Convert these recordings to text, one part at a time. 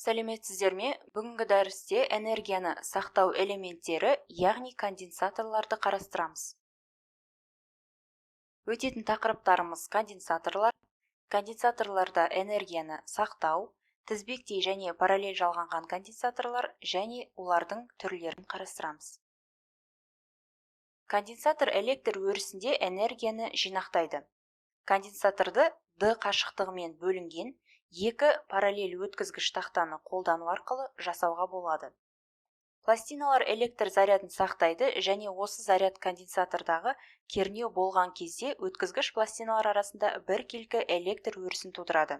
Сәлеметсіздер ме? Бүгінгі дәрісте энергияны сақтау элементтері, яғни конденсаторларды қарастырамыз. Өтетін тақырыптарымыз конденсаторлар, конденсаторларда энергияны сақтау, тізбектей және параллель жалғанған конденсаторлар және олардың түрлерін қарастырамыз. Конденсатор электр өрісінде энергияны жинақтайды. Конденсаторды D қашықтығымен бөлінген екі параллель өткізгіш тақтаны қолдану арқылы жасауға болады. Пластиналар электр зарядын сақтайды және осы заряд конденсатордағы кернеу болған кезде өткізгіш пластиналар арасында біркелкі электр өрісін тудырады.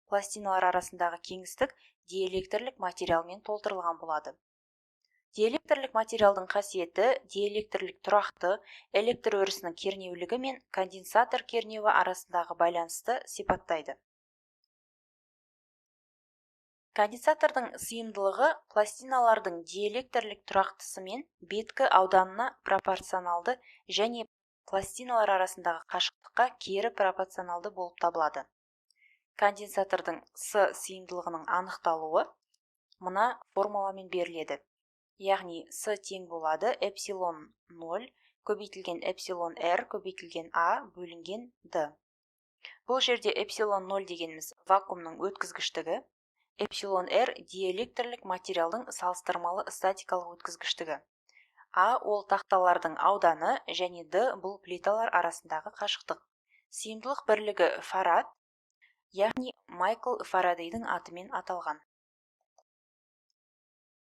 Пластиналар арасындағы кеңістік диэлектрлік материалмен толтырылған болады. Диэлектрлік материалдың қасиеті диэлектрлік тұрақты электр өрісінің кернеулігі мен конденсатор кернеуі арасындағы байланысты сипаттайды. Конденсатордың сыйымдылығы пластиналардың диэлектрлік тұрақтысы мен беткі ауданына пропорционалды және пластиналар арасындағы қашықтыққа кері пропорционалды болып табылады. Конденсатордың С сыйымдылығының анықталуы мына формуламен беріледі. Яғни С тең болады эпсилон 0 көбейтілген эпсилон R көбейтілген А бөлінген D. Бұл жерде эпсилон 0 дегеніміз вакуумның өткізгіштігі, эпсилон R диэлектрлік материалдың салыстырмалы статикалық өткізгіштігі. А ол тақталардың ауданы және D бұл плиталар арасындағы қашықтық. Сыйымдылық бірлігі фарад, яғни Майкл Фарадейдің атымен аталған.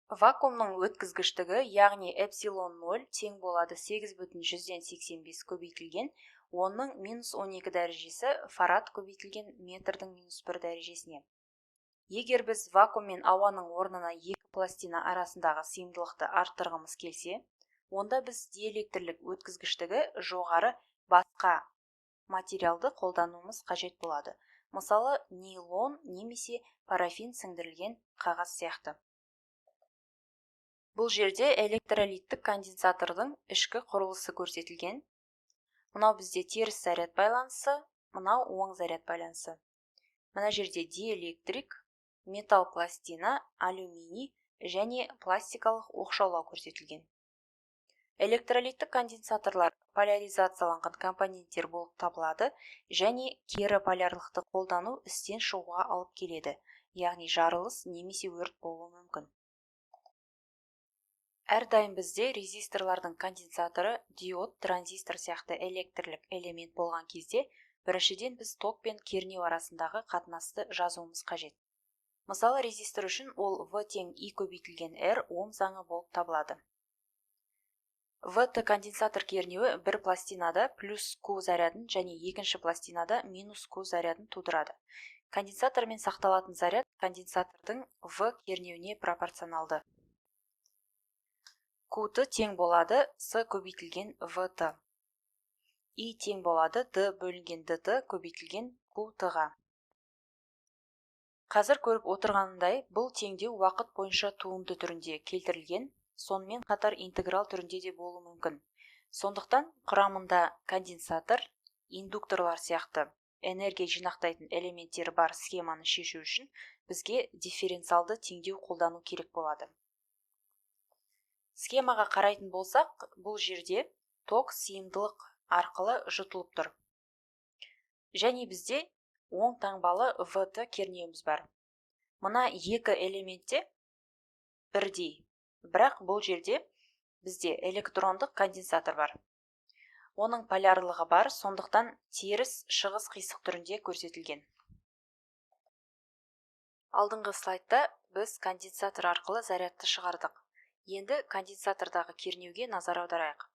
Вакуумның өткізгіштігі, яғни эпсилон 0 тең болады 8,185 көбейтілген 10-ның минус 12 дәрежесі фарад көбейтілген метрдің минус 1 дәрежесіне. Егер біз вакуум мен ауаның орнына екі пластина арасындағы сыйымдылықты арттырғымыз келсе, онда біз диэлектрлік өткізгіштігі жоғары басқа материалды қолдануымыз қажет болады. Мысалы, нейлон немесе парафин сіңдірілген қағаз сияқты. Бұл жерде электролиттік конденсатордың ішкі құрылысы көрсетілген. Мынау бізде теріс заряд байланысы, мынау оң заряд байланысы. Мына жерде диэлектрик, металл пластина, алюминий және пластикалық оқшаулау көрсетілген. Электролиттік конденсаторлар поляризацияланған компоненттер болып табылады және кері полярлықты қолдану істен шығуға алып келеді, яғни жарылыс немесе өрт болуы мүмкін. Әрдайым бізде резисторлардың конденсаторы, диод, транзистор сияқты электрлік элемент болған кезде, біріншіден біз ток пен кернеу арасындағы қатынасты жазуымыз қажет. Мысалы, резистор үшін ол V тең I көбейтілген R Ом заңы болып табылады. VT конденсатор кернеуі бір пластинада плюс Q зарядын және екінші пластинада минус Q зарядын тудырады. Конденсатормен сақталатын заряд конденсатордың V кернеуіне пропорционалды. Q-ты тең болады С көбейтілген VT. I тең болады D бөлінген DT көбейтілген Q-тыға. Қазір көріп отырғанындай, бұл теңдеу уақыт бойынша туынды түрінде келтірілген, сонымен қатар интеграл түрінде де болуы мүмкін. Сондықтан құрамында конденсатор, индукторлар сияқты энергия жинақтайтын элементтері бар схеманы шешу үшін бізге дифференциалды теңдеу қолдану керек болады. Схемаға қарайтын болсақ, бұл жерде ток сыйымдылық арқылы жұтылып тұр. Және бізде оң таңбалы VT кернеуіміз бар. Мына екі элементте бірдей, бірақ бұл жерде бізде электрондық конденсатор бар. Оның полярлығы бар, сондықтан теріс шығыс қисық түрінде көрсетілген. Алдыңғы слайдта біз конденсатор арқылы зарядты шығардық. Енді конденсатордағы кернеуге назар аударайық.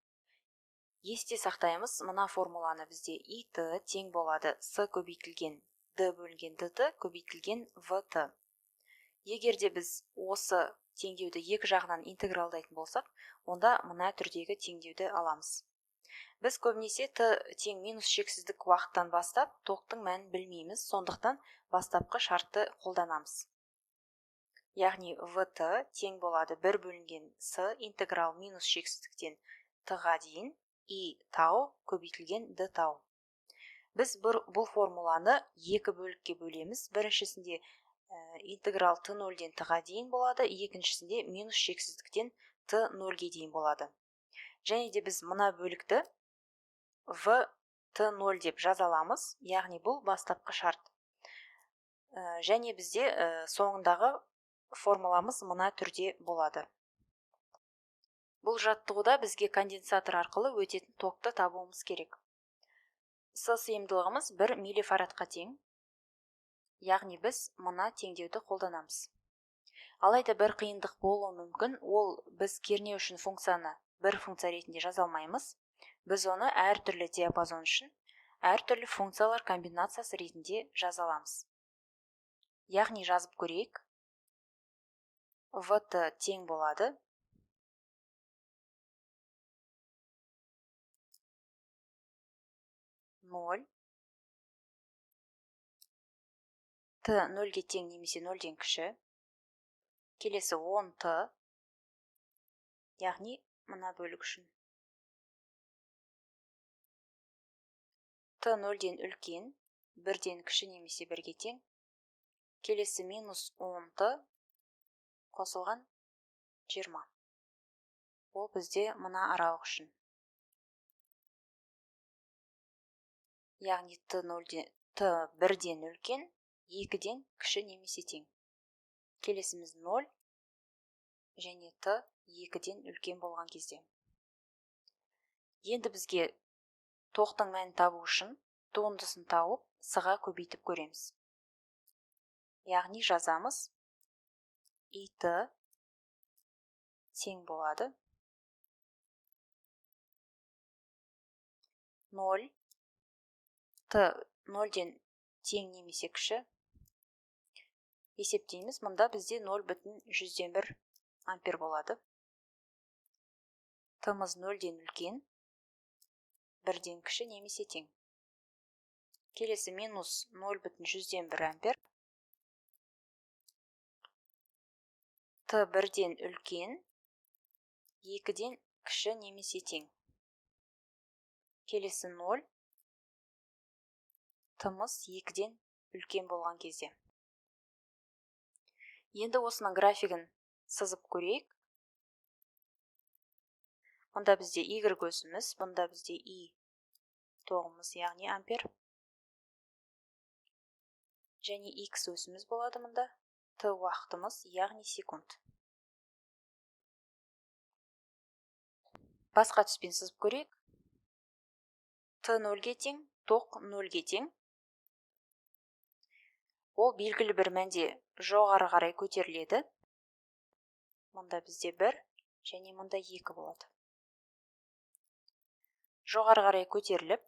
Есте сақтаймыз, мына формуланы бізде IT тең болады С көбейтілген D бөлінген DT көбейтілген VT. Егер де біз осы теңдеуді екі жағынан интегралдайтын болсақ, онда мына түрдегі теңдеуді аламыз. Біз көбінесе Т тең минус шексіздік уақыттан бастап токтың мәнін білмейміз, сондықтан бастапқы шартты қолданамыз. Яғни VT тең болады 1 бөлінген С интеграл минус шексіздіктен Т-ға дейін I тау көбейтілген D тау. Біз бұл формуланы екі бөлікке бөлеміз. Біріншісінде интеграл т нөлден т-ға дейін болады, екіншісінде минус шексіздіктен т нөлге дейін болады. Және де біз мына бөлікті в т нөл деп жаза аламыз, яғни бұл бастапқы шарт. Және бізде соңындағы формуламыз мына түрде болады. Бұл жаттығуда бізге конденсатор арқылы өтетін токты табуымыз керек. С сыйымдылығымыз 1 миллифарадқа тең. Яғни біз мына теңдеуді қолданамыз. Алайда бір қиындық болуы мүмкін, ол біз кернеу үшін функцияны бір функция ретінде жаза алмаймыз. Біз оны әртүрлі диапазон үшін әртүрлі функциялар комбинациясы ретінде жаза аламыз. Яғни жазып көрейік. Вт тең болады 0, т нөлге тең немесе нөлден кіші, келесі 10 т, яғни мына бөлік үшін. Т нөлден үлкен, бірден кіші немесе бірге тең, келесі минус 10 т қосылған 20. Ол бізде мына аралық үшін. Яғни т бірден үлкен, 2-ден кіші немесе тең. Келесіміз 0 және т 2-ден үлкен болған кезде. Енді бізге тоқтың мәнін табу үшін туындысын тауып с-ға көбейтіп көреміз. Яғни жазамыз ит тең болады 0, т нөлден тең немесе кіші. Есептейміз, мұнда бізде 0,1 ампер болады. Т-мыз 0-ден үлкен, 1-ден кіші немесе тең. Келесі минус 0,1 ампер. Т 1-ден үлкен, 2-ден кіші немесе тең. Келесі 0, т-мыз 2-ден үлкен болған кезде. Енді осының графигін сызып көрейік. Мұнда бізде y көсіміз, бұнда бізде i тоғымыз, яғни ампер. Және x өсіміз болады мұнда. Т уақытымыз, яғни секунд. Басқа түспен сызып көрейік. Т нөлге тең, тоқ нөлге тең. Ол белгілі бір мәнде жоғары қарай көтеріледі. Мұнда бізде 1 және мұнда 2 болады. Жоғары қарай көтеріліп,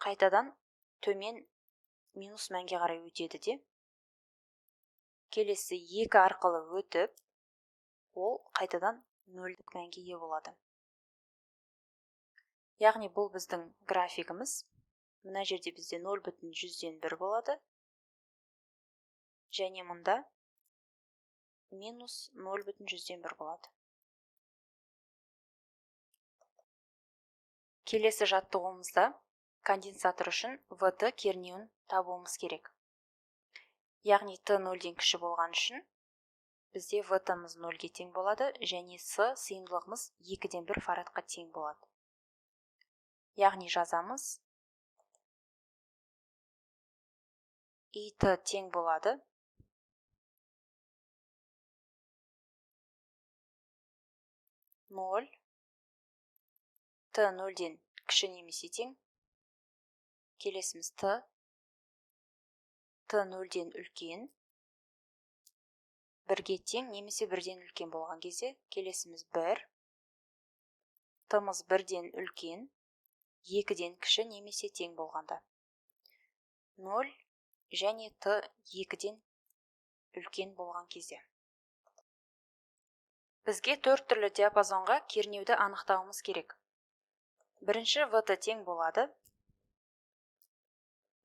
қайтадан төмен минус мәнге қарай өтеді де. Келесі 2 арқылы өтіп, ол қайтадан нөлдік мәнге ие болады. Яғни бұл біздің графигіміз. Мына жерде бізде 0,1 болады. Және мұнда минус 0,1 болады. Келесі жаттығуымызда конденсатор үшін ВТ кернеуін табуымыз керек. Яғни Т 0-ден кіші болған үшін бізде ВТ-мыз 0-ге тең болады, және С сыйымдылығымыз 2-ден 1 фарадқа тең болады. Яғни жазамыз ит тең болады 0, т 0-ден кіші немесе тең. Келесіміз т 0-ден үлкен, 1-ге тең немесе 1-ден үлкен болған кезде. Келесіміз 1, т-мыз 1-ден үлкен, 2-ден кіші немесе тең болғанда. 0 және т 2-ден үлкен болған кезде. Бізге 4 түрлі диапазонға кернеуді анықтауымыз керек. Бірінші ВТ тең болады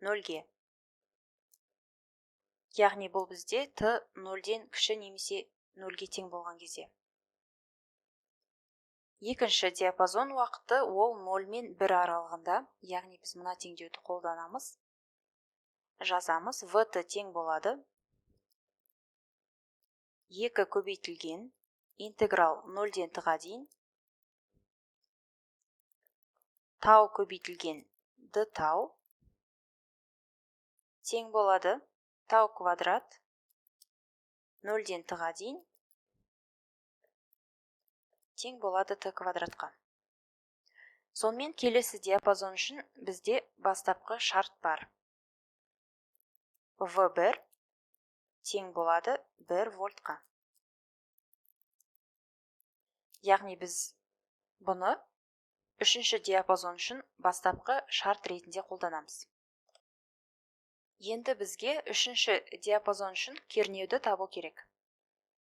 0-ге. Яғни бұл бізде т 0-ден кіші немесе 0-ге тең болған кезде. Екінші диапазон уақыты ол 0 мен 1 аралығында, яғни біз мына теңдеуді қолданамыз. жазамыз. VT тең болады 2 көбейтілген интеграл 0-ден т-ға дейін тау көбейтілген d тау тең болады тау квадрат 0-ден т-ға дейін тең болады t квадратқа. Сонымен келесі диапазон үшін бізде бастапқы шарт бар. V1 тең болады 1 вольтқа. Яғни біз бұны үшінші диапазон үшін бастапқы шарт ретінде қолданамыз. Енді бізге үшінші диапазон үшін кернеуді табу керек.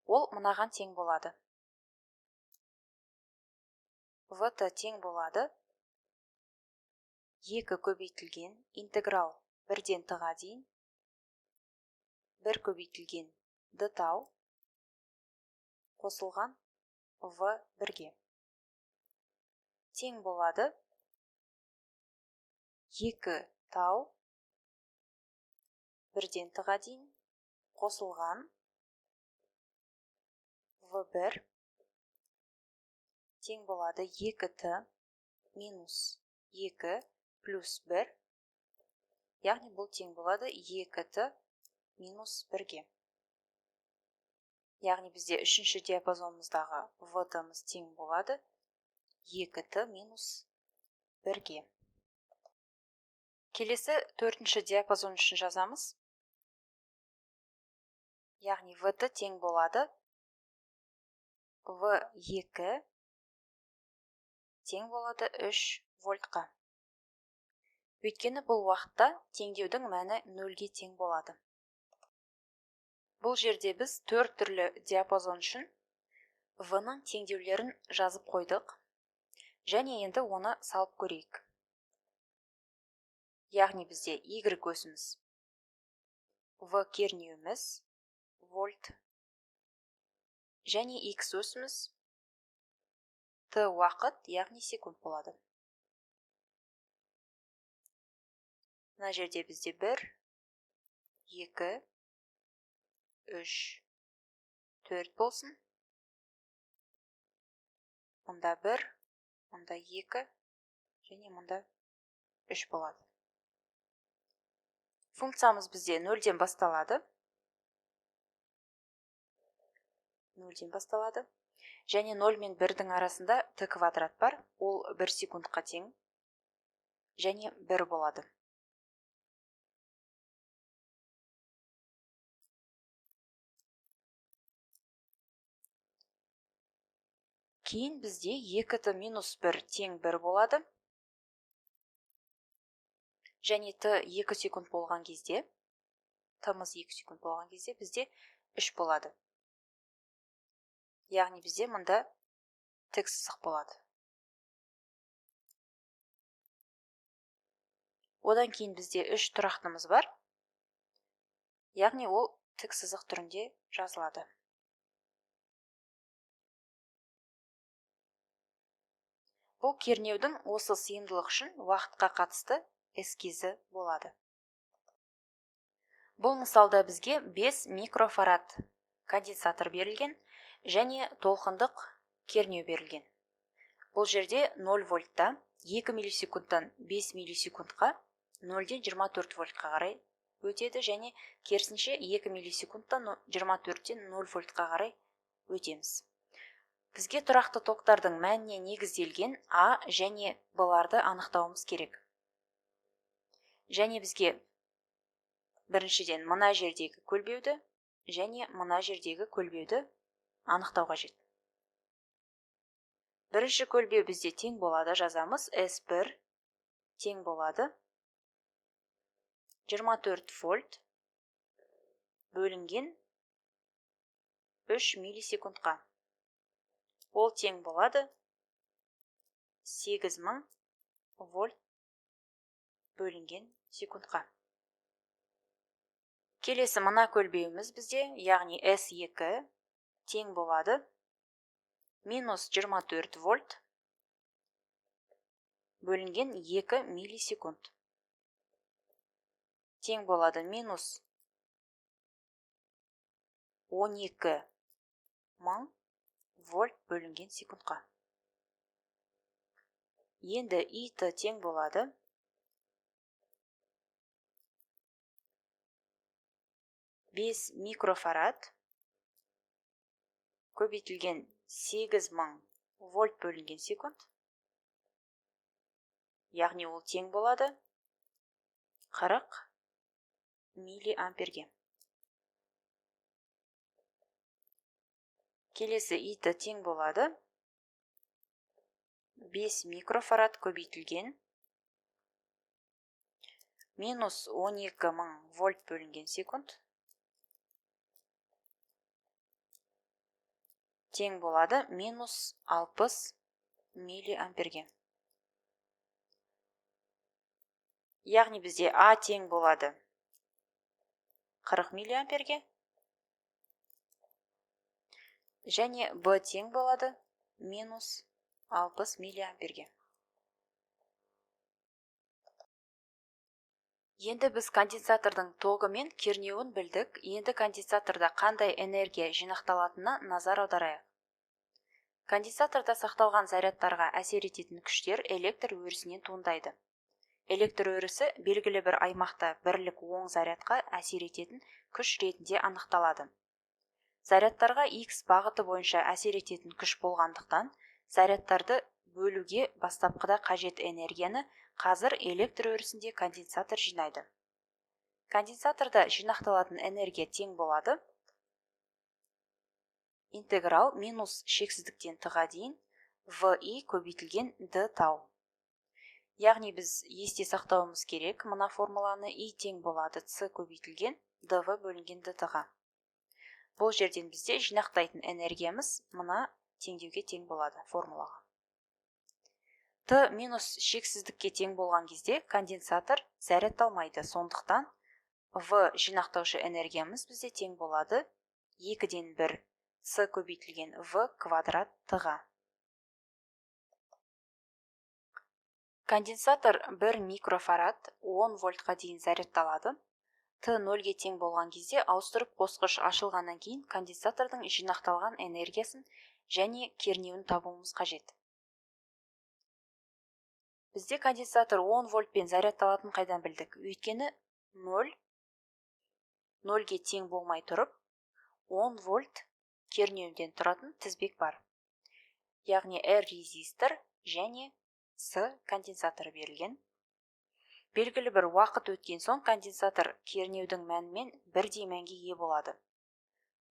Ол мынаған тең болады. VT тең болады 2 көбейтілген интеграл 1-ден т-ға дейін 1 көбейтілген d тау қосылған V1-ге. Тең болады 2 тау 1-ден т-ға дейін қосылған V1 тең болады 2t минус 2 плюс 1, яғни бұл тең болады 2t минус 1-ге. Яғни бізде үшінші диапазонымыздағы VT-мыз тең болады 2t минус 1-ге. Келесі төртінші диапазон үшін жазамыз. Яғни VT тең болады V2 тең болады 3 вольтқа. Өйткені бұл уақытта теңдеудің мәні 0-ге тең болады. Бұл жерде біз 4 түрлі диапазон үшін V-ның теңдеулерін жазып қойдық. Және енді оны салып көрейік. Яғни бізде Y өсіміз, V кернеуіміз, вольт, және X өсіміз, T уақыт, яғни секунд болады. Мына жерде бізде 1, 2, 3, 4 болсын. Мұнда 1, мұнда 2, және мұнда 3 болады. Функциямыз бізде 0-ден басталады. 0-ден басталады. Және 0 мен 1-дің арасында t квадрат бар. Ол 1 секундқа тең. Және 1 болады. Кейін бізде 2t минус 1 тең 1 болады. Және t 2 секунд болған кезде, t-мыз 2 секунд болған кезде бізде 3 болады. Яғни бізде мұнда тік сызық болады. Одан кейін бізде 3 тұрақтымыз бар. Яғни ол тік сызық түрінде жазылады. Бұл кернеудің осы сыйымдылық үшін уақытқа қатысты эскизі болады. Бұл мысалда бізге 5 микрофарад конденсатор берілген және толқындық кернеу берілген. Бұл жерде 0 вольтта 2 миллисекундтан 5 миллисекундқа 0-ден 24 вольтқа қарай өтеді және керісінше 2 миллисекундтан 24-ден 0 вольтқа қарай өтеміз. Бізге тұрақты токтардың мәніне негізделген А және Б-ларды анықтауымыз керек. Және бізге біріншіден мына жердегі көлбеуді және мына жердегі көлбеуді анықтау қажет. Бірінші көлбеу бізде тең болады, жазамыз. S1 тең болады 24 вольт бөлінген 3 миллисекундқа. Ол тең болады 8000 вольт бөлінген секундқа. Келесі мына көлбеуіміз бізде, яғни S2 тең болады минус 24 вольт бөлінген 2 миллисекунд. тең болады минус 12 мың вольт бөлінген секундқа. Енді И-ті тең болады 5 микрофарад көбейтілген 8000 вольт бөлінген секунд. Яғни ол тең болады 40 миллиамперге. Келесі И-ті тең болады 5 микрофарад көбейтілген минус 12 мың вольт бөлінген секунд. Тең болады минус 60 миллиамперге. Яғни бізде А тең болады 40 миллиамперге. Және Б тең болады минус 60 миллиамперге. Енді біз конденсатордың тоғы мен кернеуін білдік. Енді конденсаторда қандай энергия жинақталатынына назар аударайық. Конденсаторда сақталған зарядтарға әсер ететін күштер электр өрісінен туындайды. Электр өрісі белгілі бір аймақта бірлік оң зарядқа әсер ететін күш ретінде анықталады. Зарядтарға X бағыты бойынша әсер ететін күш болғандықтан, зарядтарды бөлуге бастапқыда қажет энергияны қазір электр өрісінде конденсатор жинайды. Конденсаторда жинақталатын энергия тең болады интеграл минус шексіздіктен т-ға дейін VI көбейтілген d тау. Яғни біз есте сақтауымыз керек мына формуланы I тең болады c көбейтілген dv бөлінген dt-ға. Бұл жерден бізде жинақтайтын энергиямыз мына теңдеуге тең болады формулаға. Т минус шексіздікке тең болған кезде конденсатор зарядталмайды. Сондықтан В жинақтаушы энергиямыз бізде тең болады 2-ден 1 c көбейтілген v квадрат т-ға. Конденсатор 1 микрофарад 10 вольтқа дейін зарядталады. Т 0-ге тең болған кезде ауыстырып қосқыш ашылғаннан кейін конденсатордың жинақталған энергиясын және кернеуін табуымыз қажет. Бізде конденсатор 10 вольтпен зарядталатын қайдан білдік? Өйткені 0-ге тең болмай тұрып 10 вольт кернеуден тұратын тізбек бар. Яғни R резистор және S конденсатор берілген. Белгілі бір уақыт өткен соң конденсатор кернеудің мәнімен бірдей мәнге ие болады.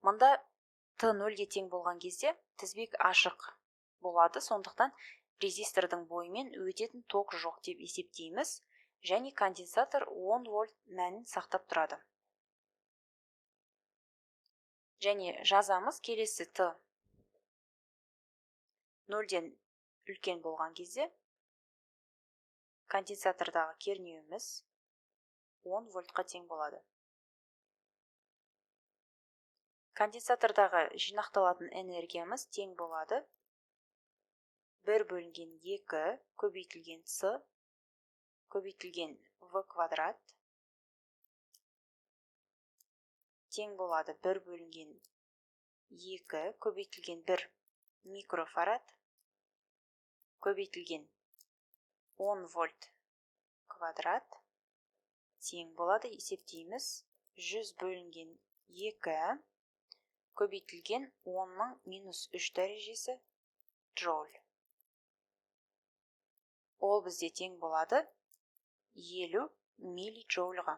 Мұнда Т 0-ге тең болған кезде тізбек ашық болады, сондықтан резистордың бойымен өтетін ток жоқ деп есептейміз, және конденсатор 10 вольт мәнін сақтап тұрады. Және жазамыз келесі Т 0-ден үлкен болған кезде конденсатордағы кернеуіміз 10 вольтқа тең болады. Конденсатордағы жинақталатын энергиямыз тең болады 1 бөлінген 2 көбейтілген С көбейтілген В квадрат тең болады 1 бөлінген 2 көбейтілген 1 микрофарад көбейтілген 10 вольт квадрат тең болады, есептейміз 100 бөлінген 2 көбейтілген 10-ның минус 3 дәрежесі джоуль. Ол бізде тең болады 50 миллиджоульға.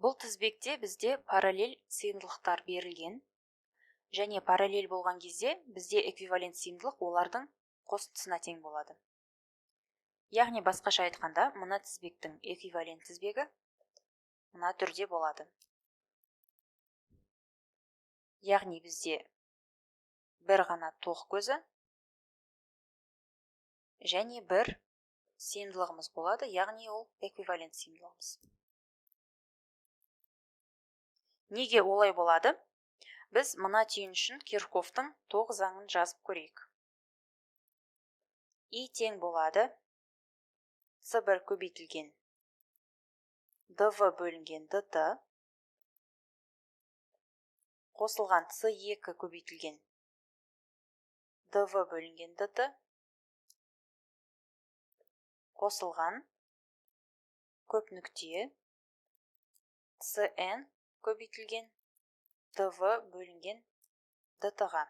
Бұл тізбекте бізде параллель сыйымдылықтар берілген. Және параллель болған кезде бізде эквивалент сыйымдылық олардың қосындысына тең болады. Яғни басқаша айтқанда, мына тізбектің эквивалент тізбегі мына түрде болады. Яғни бізде бір ғана тоқ көзі және бір сыйымдылығымыз болады, яғни ол эквивалент сыйымдылығымыз. Неге олай болады? Біз мына түйін үшін Кирхофтың тоқ заңын жазып көрейік. И тең болады С1 көбейтілген ДВ бөлінген ДТ қосылған С2 көбейтілген ДВ бөлінген ДТ қосылған көп нүкте СН көбейтілген ДВ бөлінген ДТ-ға.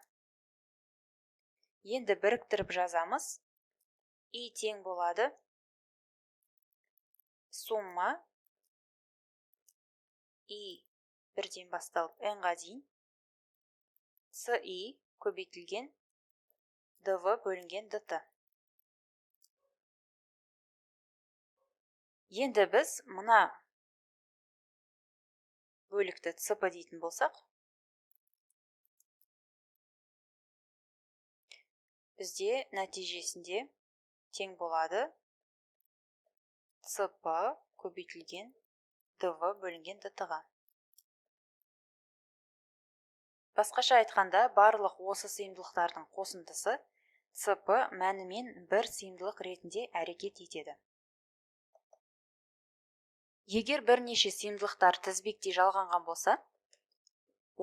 Енді біріктіріп жазамыз. И тең болады сумма И бірден басталып N-ға дейін СИ көбейтілген ДВ бөлінген ДТ. Енді біз мына бөлікті ЦП дейтін болсақ, бізде нәтижесінде тең болады ЦП көбейтілген ДВ бөлінген ДТ-ға. Басқаша айтқанда, барлық осы сыйымдылықтардың қосындысы ЦП мәнімен бір сыйымдылық ретінде әрекет етеді. Егер бірнеше сыйымдылықтар тізбектей жалғанған болса,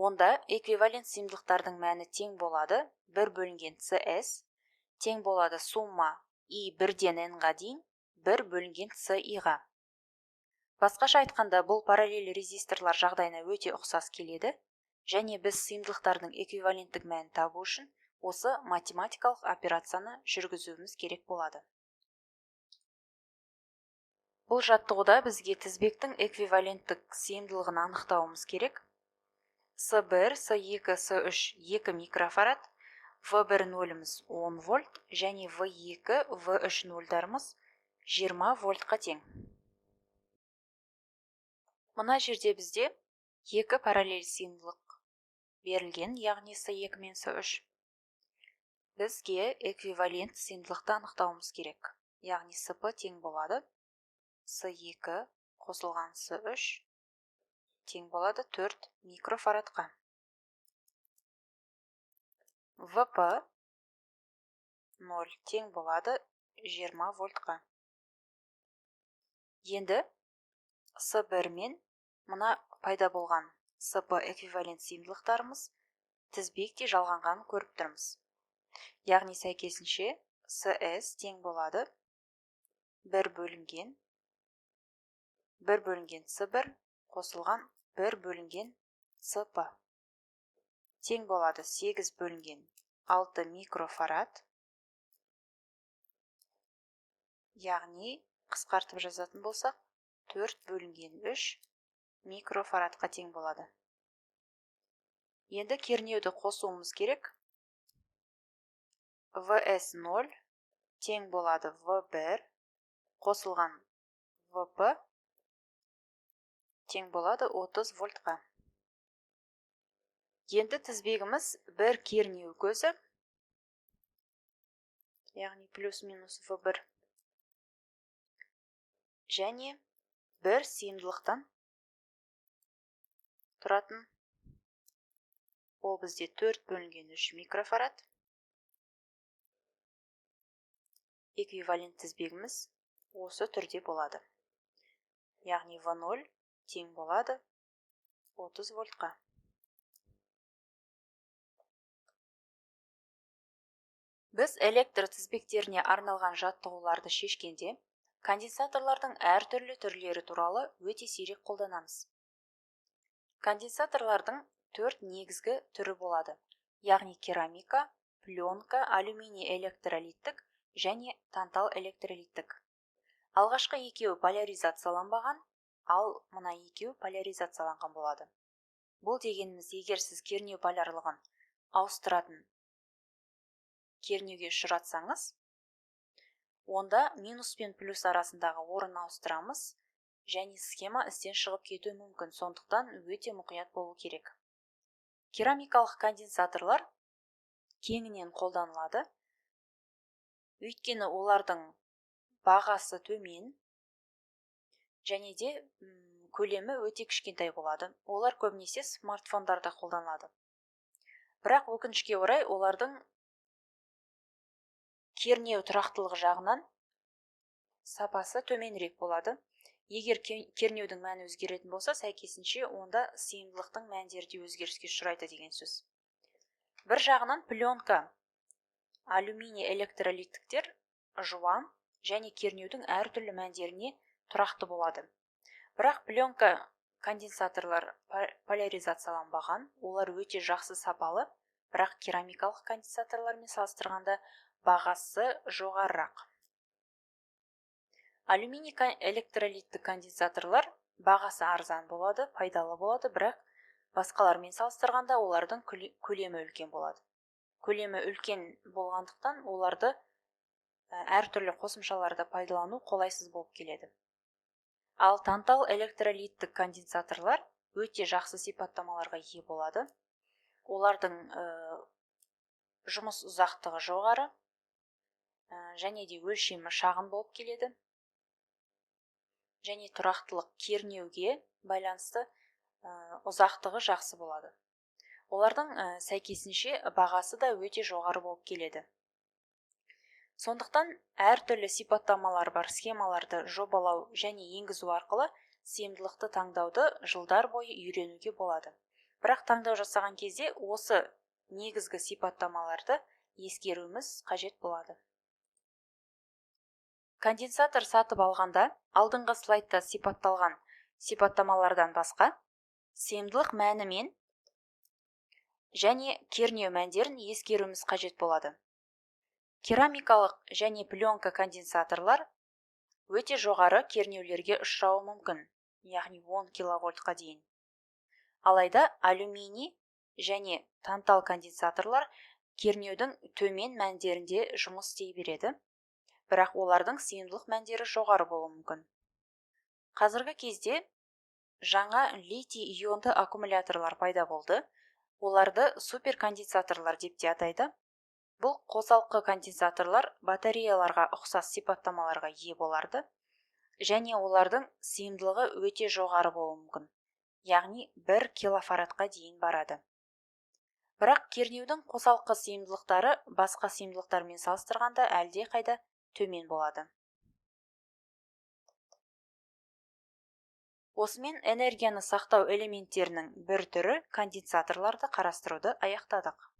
онда эквивалент сыйымдылықтардың мәні тең болады 1 бөлінген CS, тең болады сумма И 1-ден N-ға дейін 1 бөлінген CI-ға. Басқаша айтқанда, бұл параллель резисторлар жағдайына өте ұқсас келеді, және біз сыйымдылықтардың эквиваленттік мәнін табу үшін осы математикалық операцияны жүргізуіміз керек болады. Бұл жаттығуда бізге тізбектің эквиваленттік сыйымдылығын анықтауымыз керек. С1, С2, С3 2 микрофарад, В1 нөліміз 10 вольт және В2, В3 нөлдарымыз 20 вольтқа тең. Мына жерде бізде екі параллель сыйымдылық берілген, яғни С2 мен С3. Бізге эквивалент сыйымдылықты анықтауымыз керек. Яғни СП тең болады С2 қосылған С3 тең болады 4 микрофарадқа. ВП 0 тең болады 20 вольтқа. Енді С1 мен мына пайда болған СП эквивалент сыйымдылықтарымыз тізбекте жалғанғанын көріп тұрмыз. Яғни сәйкесінше СС тең болады 1 бөлінген С1 қосылған 1 бөлінген СП. Тең болады 8 бөлінген 6 микрофарад. Яғни қысқартып жазатын болсақ 4 бөлінген 3 микрофарадқа тең болады. Енді кернеуді қосуымыз керек. ВС0 тең болады В1 қосылған ВП тең болады 30 вольтқа. Енді тізбегіміз бір кернеу көзі, яғни плюс-минус В1 және бір сыйымдылықтан тұратын. Ол бізде 4 бөлінген 3 микрофарад. Эквивалент тізбегіміз осы түрде болады. Яғни В0 тең болады 30 вольтқа. Біз электр тізбектеріне арналған жаттығуларды шешкенде, конденсаторлардың әртүрлі түрлері туралы өте сирек қолданамыз. Конденсаторлардың 4 негізгі түрі болады. Яғни керамика, пленка, алюминий электролиттік және тантал электролиттік. Алғашқы екеуі поляризацияланбаған, ал мына екеуі поляризацияланған болады. Бұл дегеніміз, егер сіз кернеу полярлығын ауыстыратын кернеуге ұшыратсаңыз, онда минус пен плюс арасындағы орын ауыстырамыз, және схема істен шығып кетуі мүмкін, сондықтан өте мұқият болу керек. Керамикалық конденсаторлар кеңінен қолданылады, өйткені олардың бағасы төмен және де көлемі өте кішкентай болады. Олар көбінесе смартфондарда қолданылады. Бірақ өкінішке орай олардың кернеу тұрақтылығы жағынан сапасы төменірек болады. Егер кернеудің мәні өзгеретін болса, сәйкесінше онда сыйымдылықтың мәндері де өзгеріске ұшырайды деген сөз. Бір жағынан пленка, алюминий электролиттіктер жуан және кернеудің әртүрлі мәндеріне тұрақты болады. Бірақ пленка конденсаторлар поляризацияланбаған, олар өте жақсы сапалы, бірақ керамикалық конденсаторлармен салыстырғанда бағасы жоғарырақ. Алюминий электролитті конденсаторлар бағасы арзан болады, пайдалы болады, бірақ басқалармен салыстырғанда олардың көлемі үлкен болады. Көлемі үлкен болғандықтан оларды әртүрлі қосымшаларда пайдалану қолайсыз болып келеді. Ал тантал электролитті конденсаторлар өте жақсы сипаттамаларға ие болады. Олардың жұмыс ұзақтығы жоғары және де өлшемі шағын болып келеді. Және тұрақтылық кернеуге байланысты ұзақтығы жақсы болады. Олардың сәйкесінше бағасы да өте жоғары болып келеді. Сондықтан әртүрлі сипаттамалар бар схемаларды жобалау және енгізу арқылы сыйымдылықты таңдауды жылдар бойы үйренуге болады. Бірақ таңдау жасаған кезде осы негізгі сипаттамаларды ескеруіміз қажет болады. Конденсатор сатып алғанда алдыңғы слайдта сипатталған сипаттамалардан басқа сыйымдылық мәні мен және кернеу мәндерін ескеруіміз қажет болады. Керамикалық және пленка конденсаторлар өте жоғары кернеулерге ұшырауы мүмкін, яғни 10 киловольтқа дейін. Алайда алюминий және тантал конденсаторлар кернеудің төмен мәндерінде жұмыс істей береді. Бірақ олардың сыйымдылық мәндері жоғары болуы мүмкін. Қазіргі кезде жаңа литий ионды аккумуляторлар пайда болды. Оларды суперконденсаторлар деп те атайды. Бұл қосалқы конденсаторлар батареяларға ұқсас сипаттамаларға ие болады және олардың сыйымдылығы өте жоғары болуы мүмкін. Яғни 1 килофарадқа дейін барады. Бірақ кернеудің қосалқы сыйымдылықтары басқа сыйымдылықтармен салыстырғанда әлде қайда төмен болады. Осымен энергияны сақтау элементтерінің бір түрі конденсаторларды қарастыруды аяқтадық.